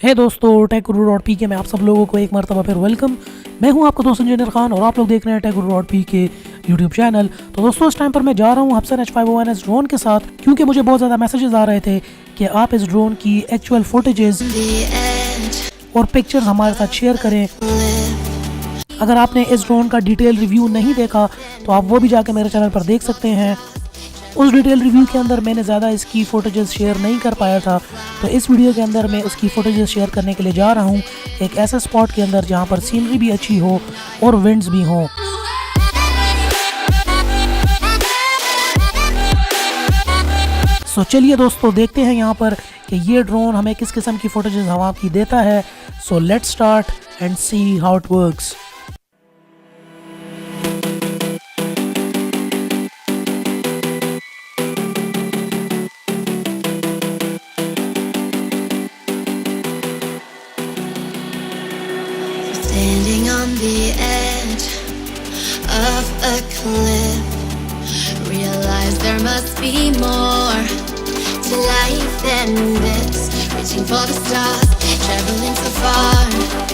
है दोस्तों, टेक गुरु dot P के में आप सब लोगों को एक मरतबा फिर वेलकम। मैं हूं आपका दोस्त इंजीनियर खान और आप लोग देख रहे हैं टेक गुरु डॉट पी के यूट्यूब चैनल। तो दोस्तों, इस टाइम पर मैं जा रहा हूं हबसन H501S ड्रोन के साथ, क्योंकि मुझे बहुत ज़्यादा मैसेजेस आ रहे थे कि आप इस ड्रोन की एक्चुअल फुटेजेस और पिक्चर्स हमारे साथ शेयर करें। अगर आपने इस ड्रोन का डिटेल रिव्यू नहीं देखा तो आप वो भी जाके मेरे चैनल पर देख सकते हैं। उस डिटेल रिव्यू के अंदर मैंने ज़्यादा इसकी फ़ोटेजेस शेयर नहीं कर पाया था, तो इस वीडियो के अंदर मैं उसकी फ़ोटेजेस शेयर करने के लिए जा रहा हूँ एक ऐसे स्पॉट के अंदर जहाँ पर सीनरी भी अच्छी हो और विंड्स भी हों। सो चलिए दोस्तों, देखते हैं यहाँ पर कि ये ड्रोन हमें किस किस्म की फ़ोटेजेस हवा की देता है। So let's start and see how it works. Standing on the edge of a cliff, realize there must be more to life than this. Reaching for the stars, traveling so far.